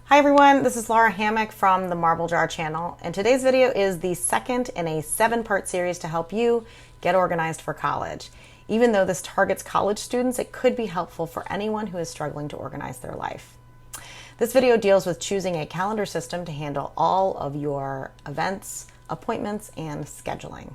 Hi everyone, this is Laura Hammock from the Marble Jar channel, and today's video is the second in a 7-part series to help you get organized for college. Even though this targets college students, it could be helpful for anyone who is struggling to organize their life. This video deals with choosing a calendar system to handle all of your events, appointments, and scheduling.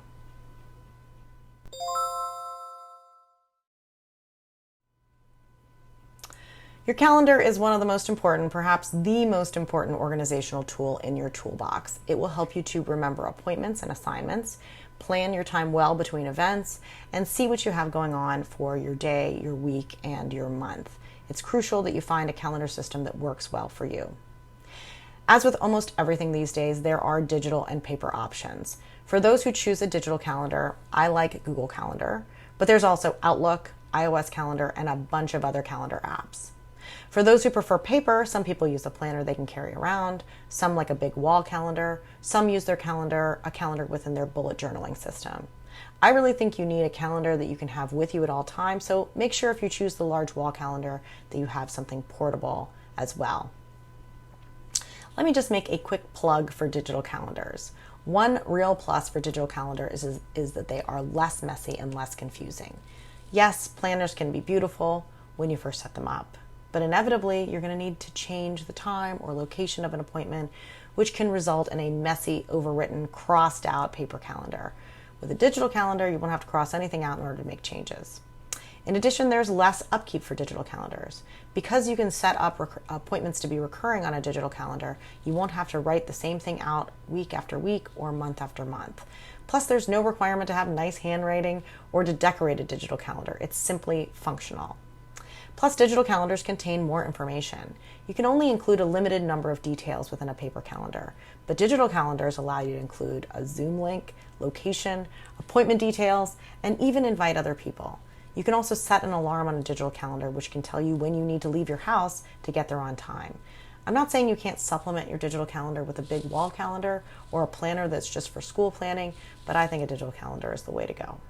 Your calendar is one of the most important, perhaps the most important organizational tool in your toolbox. It will help you to remember appointments and assignments, plan your time well between events, and see what you have going on for your day, your week, and your month. It's crucial that you find a calendar system that works well for you. As with almost everything these days, there are digital and paper options. For those who choose a digital calendar, I like Google Calendar, but there's also Outlook, iOS Calendar, and a bunch of other calendar apps. For those who prefer paper, some people use a planner they can carry around, some like a big wall calendar, some use a calendar within their bullet journaling system. I really think you need a calendar that you can have with you at all times, so make sure if you choose the large wall calendar that you have something portable as well. Let me just make a quick plug for digital calendars. One real plus for digital calendar is that they are less messy and less confusing. Yes, planners can be beautiful when you first set them up, but inevitably you're going to need to change the time or location of an appointment, which can result in a messy, overwritten, crossed out paper calendar. With a digital calendar, you won't have to cross anything out in order to make changes. In addition, there's less upkeep for digital calendars. Because you can set up appointments to be recurring on a digital calendar, you won't have to write the same thing out week after week or month after month. Plus, there's no requirement to have nice handwriting or to decorate a digital calendar. It's simply functional. Plus, digital calendars contain more information. You can only include a limited number of details within a paper calendar, but digital calendars allow you to include a Zoom link, location, appointment details, and even invite other people. You can also set an alarm on a digital calendar, which can tell you when you need to leave your house to get there on time. I'm not saying you can't supplement your digital calendar with a big wall calendar or a planner that's just for school planning, but I think a digital calendar is the way to go.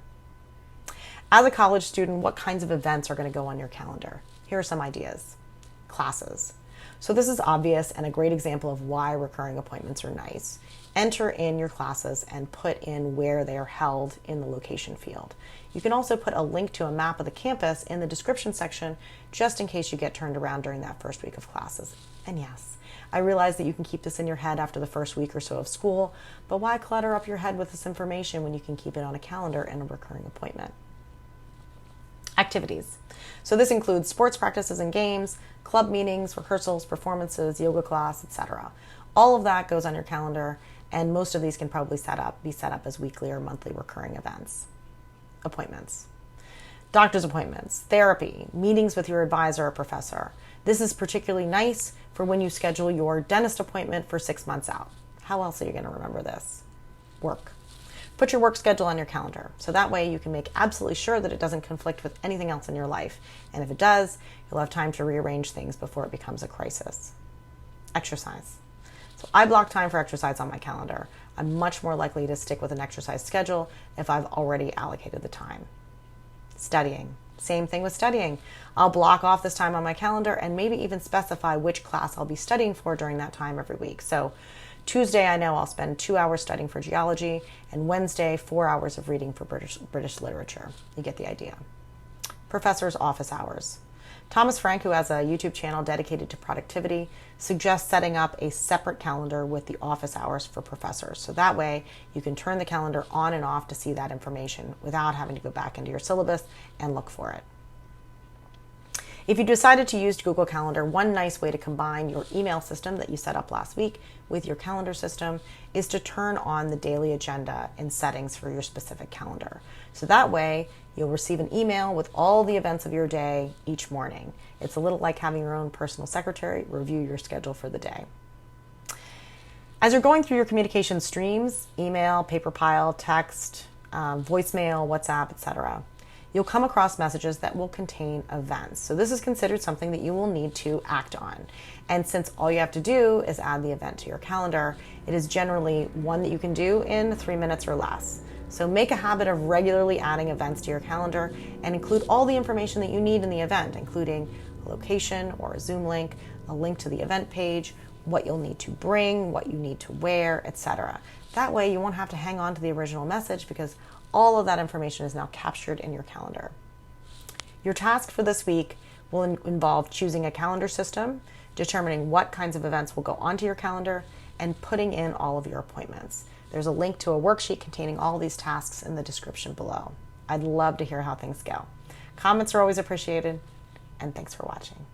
As a college student, what kinds of events are going to go on your calendar? Here are some ideas. Classes. So this is obvious and a great example of why recurring appointments are nice. Enter in your classes and put in where they are held in the location field. You can also put a link to a map of the campus in the description section just in case you get turned around during that first week of classes. And yes, I realize that you can keep this in your head after the first week or so of school, but why clutter up your head with this information when you can keep it on a calendar and a recurring appointment? Activities. So this includes sports practices and games, club meetings, rehearsals, performances, yoga class, etc. All of that goes on your calendar, and most of these can probably be set up as weekly or monthly recurring events. Appointments. Doctor's appointments, therapy, meetings with your advisor or professor. This is particularly nice for when you schedule your dentist appointment for 6 months out. How else are you going to remember this? Work. Put your work schedule on your calendar, so that way you can make absolutely sure that it doesn't conflict with anything else in your life. And if it does, you'll have time to rearrange things before it becomes a crisis. Exercise. So I block time for exercise on my calendar. I'm much more likely to stick with an exercise schedule if I've already allocated the time. Studying. Same thing with studying. I'll block off this time on my calendar and maybe even specify which class I'll be studying for during that time every week. So Tuesday, I know I'll spend 2 hours studying for geology, and Wednesday, 4 hours of reading for British literature. You get the idea. Professor's office hours. Thomas Frank, who has a YouTube channel dedicated to productivity, suggests setting up a separate calendar with the office hours for professors. So that way you can turn the calendar on and off to see that information without having to go back into your syllabus and look for it. If you decided to use Google Calendar, one nice way to combine your email system that you set up last week with your calendar system is to turn on the daily agenda in settings for your specific calendar. So that way you'll receive an email with all the events of your day each morning. It's a little like having your own personal secretary review your schedule for the day. As you're going through your communication streams, email, paper pile, text, voicemail, WhatsApp, etc., you'll come across messages that will contain events. So this is considered something that you will need to act on. And since all you have to do is add the event to your calendar, it is generally one that you can do in 3 minutes or less. So make a habit of regularly adding events to your calendar and include all the information that you need in the event, including a location or a Zoom link, a link to the event page, what you'll need to bring, what you need to wear, etc. That way you won't have to hang on to the original message because all of that information is now captured in your calendar. Your task for this week will involve choosing a calendar system, determining what kinds of events will go onto your calendar, and putting in all of your appointments. There's a link to a worksheet containing all these tasks in the description below. I'd love to hear how things go. Comments are always appreciated, and thanks for watching.